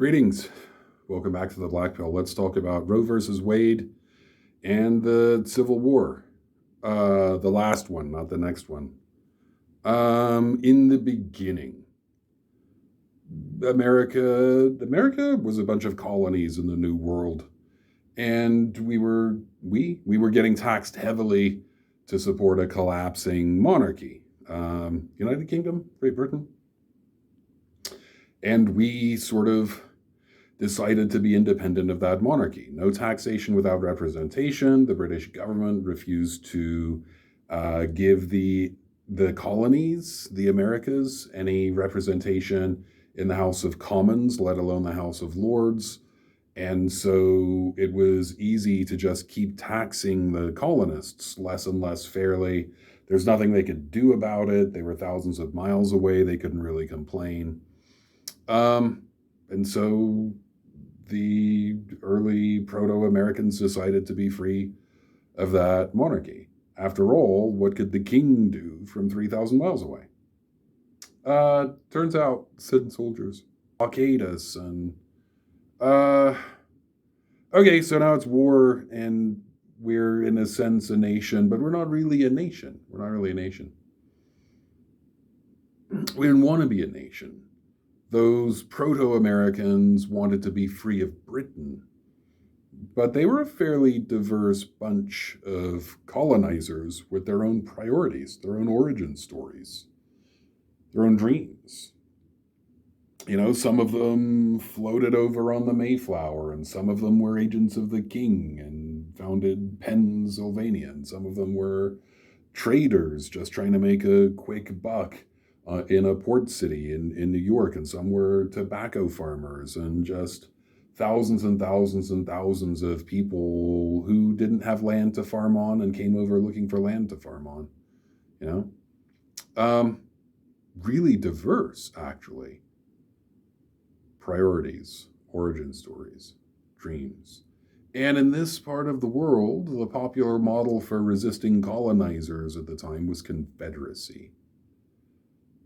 Greetings. Welcome back to the Black Pill. Let's talk about Roe versus Wade and the Civil War. The last one, not the next one. In the beginning, America was a bunch of colonies in the New World, and we were getting taxed heavily to support a collapsing monarchy. United Kingdom, Great Britain, and we sort of decided to be independent of that monarchy. No taxation without representation. The British government refused to give the colonies, the Americas, any representation in the House of Commons, let alone the House of Lords. And so it was easy to just keep taxing the colonists less and less fairly. There's nothing they could do about it. They were thousands of miles away. They couldn't really complain. And so the early proto-Americans decided to be free of that monarchy. After all, what could the king do from 3,000 miles away? Turns out, send soldiers, blockade us, and okay, so now it's war, and we're in a sense a nation, but we're not really a nation. We're not really a nation. We didn't want to be a nation. Those proto-Americans wanted to be free of Britain, but they were a fairly diverse bunch of colonizers with their own priorities, their own origin stories, their own dreams. You know, some of them floated over on the Mayflower, and some of them were agents of the king and founded Pennsylvania, and some of them were traders just trying to make a quick buck in a port city in New York, and some were tobacco farmers, and just thousands and thousands and thousands of people who didn't have land to farm on and came over looking for land to farm on, you know? Really diverse, actually. Priorities, origin stories, dreams. And in this part of the world, the popular model for resisting colonizers at the time was Confederacy.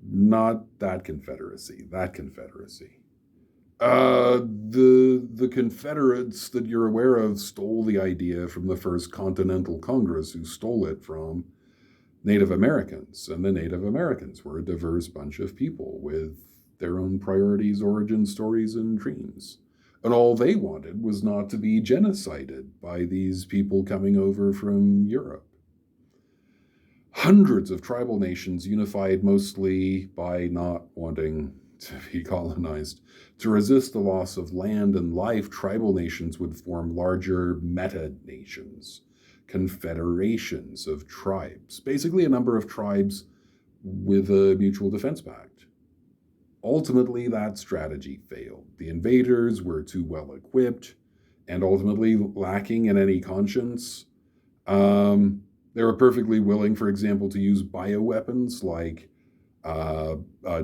Not that Confederacy, that Confederacy. The Confederates that you're aware of stole the idea from the First Continental Congress, who stole it from Native Americans. And the Native Americans were a diverse bunch of people with their own priorities, origin stories, and dreams. And all they wanted was not to be genocided by these people coming over from Europe. Hundreds of tribal nations unified mostly by not wanting to be colonized. To resist the loss of land and life, tribal nations would form larger meta-nations, confederations of tribes, basically a number of tribes with a mutual defense pact. Ultimately, that strategy failed. The invaders were too well equipped and ultimately lacking in any conscience. They were perfectly willing, for example, to use bioweapons like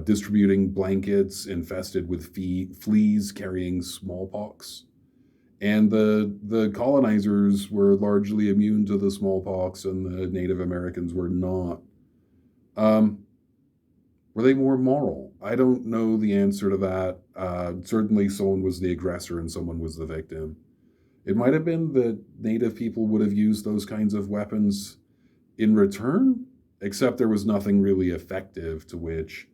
distributing blankets infested with fleas carrying smallpox. And the colonizers were largely immune to the smallpox, and the Native Americans were not. Were they more moral? I don't know the answer to that. Certainly someone was the aggressor and someone was the victim. It might have been that Native people would have used those kinds of weapons in return, except there was nothing really effective to which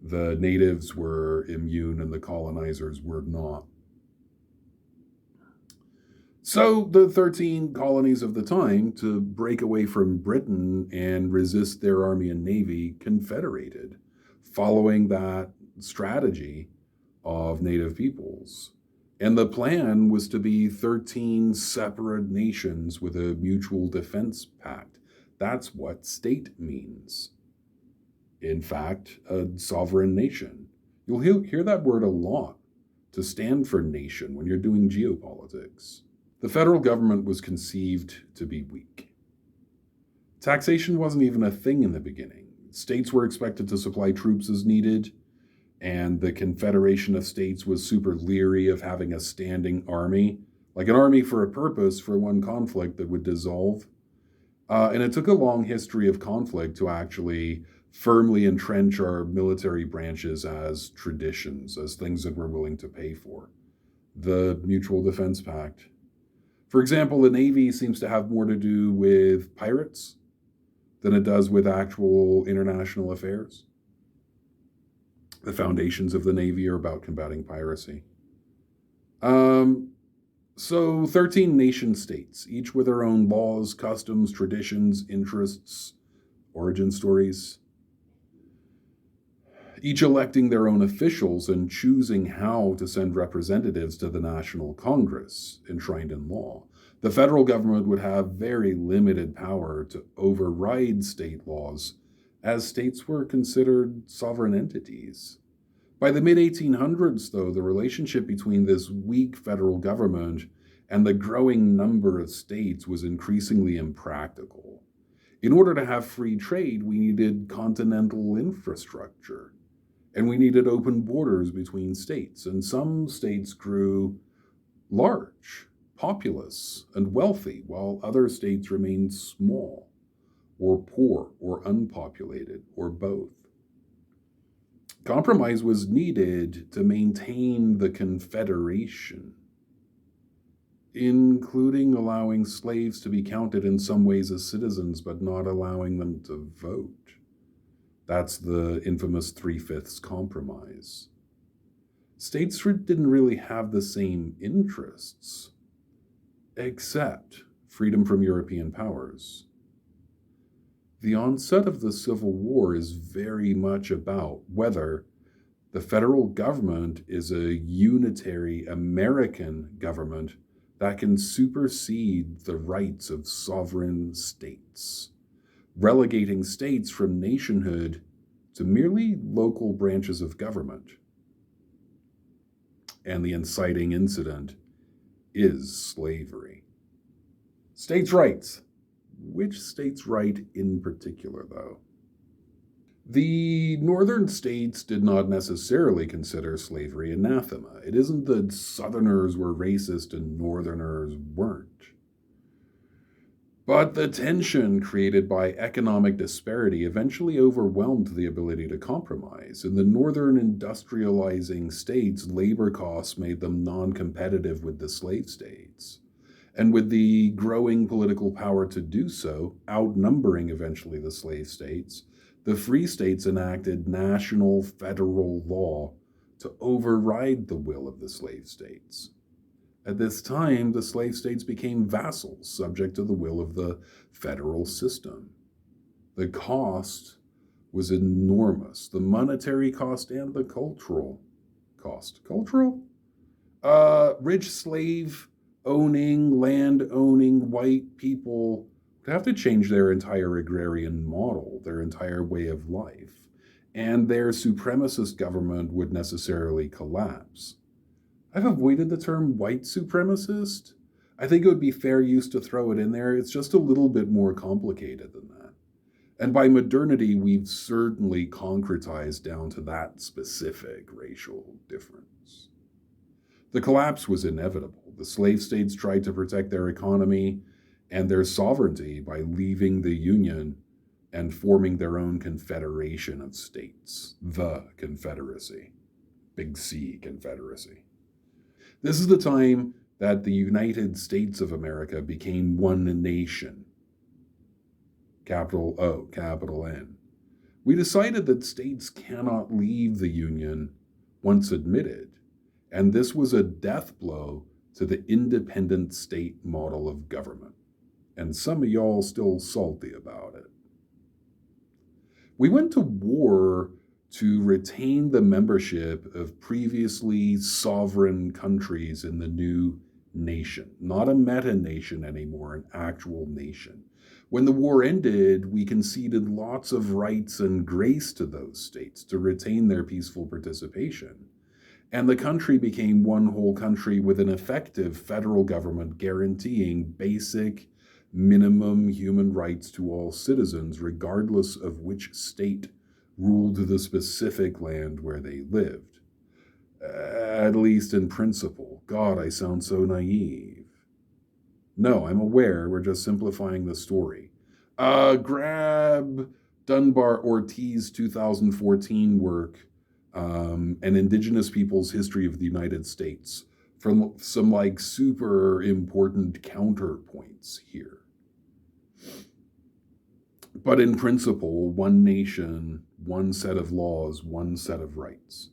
the natives were immune and the colonizers were not. So the 13 colonies of the time, to break away from Britain and resist their army and navy, confederated, following that strategy of Native peoples. And the plan was to be 13 separate nations with a mutual defense pact. That's what state means. In fact, a sovereign nation. You'll hear that word a lot, to stand for nation, when you're doing geopolitics. The federal government was conceived to be weak. Taxation wasn't even a thing in the beginning. States were expected to supply troops as needed, and the Confederation of States was super leery of having a standing army, like an army for a purpose for one conflict that would dissolve. And it took a long history of conflict to actually firmly entrench our military branches as traditions, as things that we're willing to pay for. the Mutual Defense Pact. For example, the Navy seems to have more to do with pirates than it does with actual international affairs. The foundations of the Navy are about combating piracy. So 13 nation states, each with their own laws, customs, traditions, interests, origin stories, each electing their own officials and choosing how to send representatives to the National Congress enshrined in law. The federal government would have very limited power to override state laws, as states were considered sovereign entities. By the mid 1800s, though, the relationship between this weak federal government and the growing number of states was increasingly impractical. In order to have free trade, we needed continental infrastructure, and we needed open borders between states. And some states grew large, populous, and wealthy, while other states remained small, or poor, or unpopulated, or both. Compromise was needed to maintain the Confederation, including allowing slaves to be counted in some ways as citizens, but not allowing them to vote. That's the infamous 3/5 compromise. States didn't really have the same interests, except freedom from European powers. The onset of the Civil War is very much about whether the federal government is a unitary American government that can supersede the rights of sovereign states, relegating states from nationhood to merely local branches of government. And the inciting incident is slavery. States' rights. Which states' right in particular, though? The northern states did not necessarily consider slavery anathema. It isn't that southerners were racist and northerners weren't. But the tension created by economic disparity eventually overwhelmed the ability to compromise. In the northern industrializing states, labor costs made them non-competitive with the slave states. And with the growing political power to do so, outnumbering eventually the slave states, the free states enacted national federal law to override the will of the slave states. At this time, the slave states became vassals, subject to the will of the federal system. The cost was enormous, the monetary cost and the cultural cost. Cultural? Rich slave owning, land owning white people would have to change their entire agrarian model, their entire way of life, and their supremacist government would necessarily collapse. I've avoided the term white supremacist. I think it would be fair use to throw it in there. It's just a little bit more complicated than that. And by modernity, we've certainly concretized down to that specific racial difference. The collapse was inevitable. The slave states tried to protect their economy and their sovereignty by leaving the Union and forming their own confederation of states, the Confederacy, Big C Confederacy. This is the time that the United States of America became one nation. Capital O, capital N. We decided that states cannot leave the Union once admitted, and this was a death blow to the independent state model of government. And some of y'all still salty about it. We went to war to retain the membership of previously sovereign countries in the new nation. Not a meta-nation anymore, an actual nation. When the war ended, we conceded lots of rights and grace to those states to retain their peaceful participation. And the country became one whole country with an effective federal government guaranteeing basic minimum human rights to all citizens, regardless of which state ruled the specific land where they lived. At least in principle. God, I sound so naive. No, I'm aware, we're just simplifying the story. Grab Dunbar Ortiz 2014 work, An Indigenous People's History of the United States, from some like super important counterpoints here. But in principle, one nation, one set of laws, one set of rights.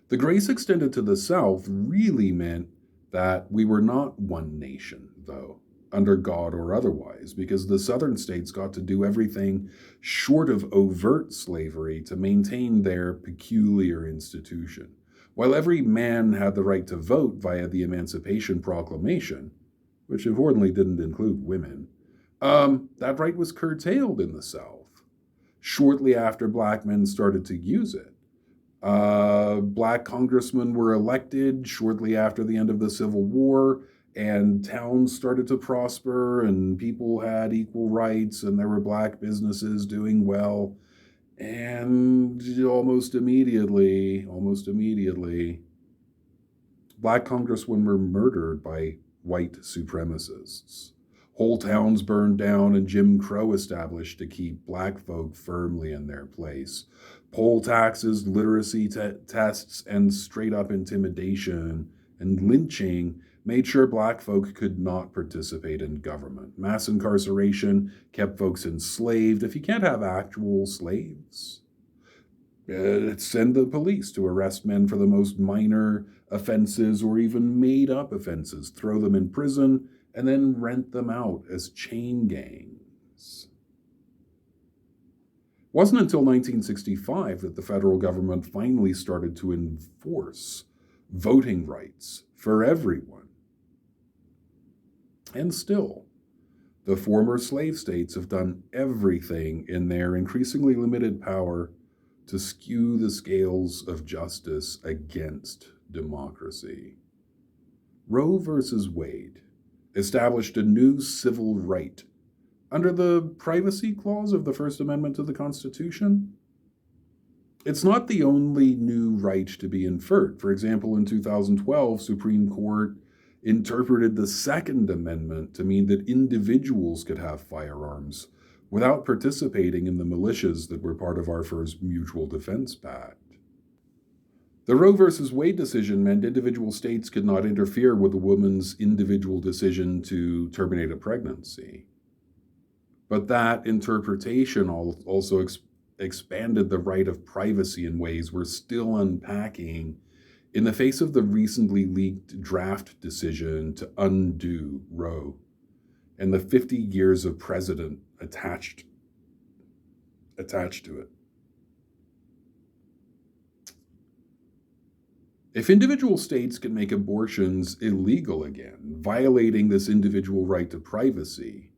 The grace extended to the South really meant that we were not one nation, though, under God or otherwise, because the Southern states got to do everything short of overt slavery to maintain their peculiar institution. While every man had the right to vote via the Emancipation Proclamation, which importantly didn't include women, that right was curtailed in the South shortly after black men started to use it. Black congressmen were elected shortly after the end of the Civil War, and towns started to prosper, and people had equal rights, and there were black businesses doing well. And almost immediately, black congressmen were murdered by white supremacists. Whole towns burned down and Jim Crow established to keep black folk firmly in their place. Poll taxes, literacy tests, and straight-up intimidation and lynching made sure black folk could not participate in government. Mass incarceration kept folks enslaved. If you can't have actual slaves, send the police to arrest men for the most minor offenses or even made-up offenses, throw them in prison, and then rent them out as chain gangs. It wasn't until 1965 that the federal government finally started to enforce voting rights for everyone. And still, the former slave states have done everything in their increasingly limited power to skew the scales of justice against democracy. Roe versus Wade established a new civil right under the Privacy Clause of the First Amendment to the Constitution. It's not the only new right to be inferred. For example, in 2012, Supreme Court interpreted the Second Amendment to mean that individuals could have firearms without participating in the militias that were part of our first Mutual Defense Pact. The Roe v. Wade decision meant individual states could not interfere with a woman's individual decision to terminate a pregnancy. But that interpretation also expanded the right of privacy in ways we're still unpacking in the face of the recently leaked draft decision to undo Roe and the 50 years of precedent attached to it. If individual states can make abortions illegal again, violating this individual right to privacy,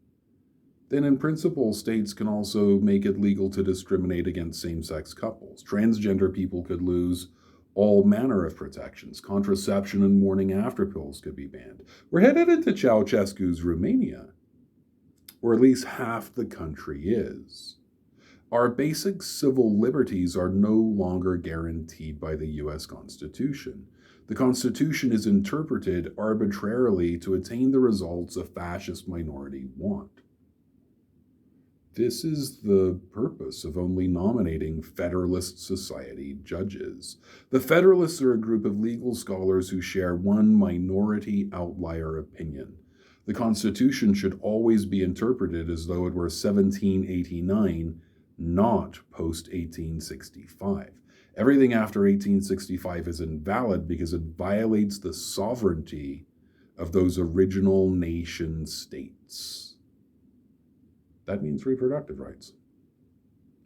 then in principle, states can also make it legal to discriminate against same-sex couples. Transgender people could lose all manner of protections. Contraception and morning after pills could be banned. We're headed into Ceausescu's Romania, or at least half the country is. Our basic civil liberties are no longer guaranteed by the U.S. Constitution. The Constitution is interpreted arbitrarily to attain the results a fascist minority want. This is the purpose of only nominating Federalist Society judges. The Federalists are a group of legal scholars who share one minority outlier opinion. The Constitution should always be interpreted as though it were 1789, not post-1865. Everything after 1865 is invalid because it violates the sovereignty of those original nation states. That means reproductive rights.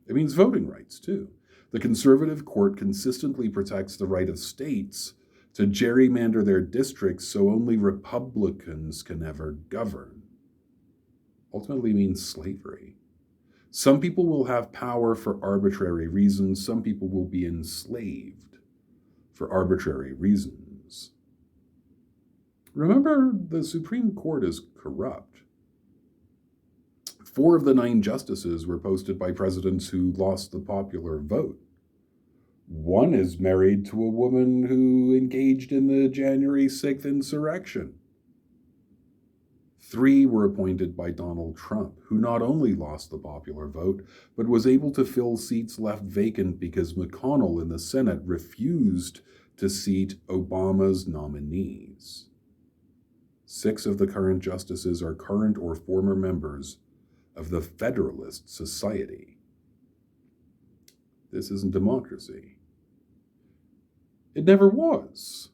It means voting rights, too. The conservative court consistently protects the right of states to gerrymander their districts so only Republicans can ever govern. Ultimately means slavery. Some people will have power for arbitrary reasons. Some people will be enslaved for arbitrary reasons. Remember, the Supreme Court is corrupt. 4 of the 9 justices were posted by presidents who lost the popular vote. 1 is married to a woman who engaged in the January 6th insurrection. 3 were appointed by Donald Trump, who not only lost the popular vote, but was able to fill seats left vacant because McConnell in the Senate refused to seat Obama's nominees. 6 of the current justices are current or former members of the Federalist Society. This isn't democracy. It never was.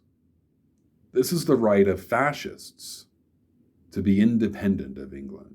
This is the right of fascists to be independent of England.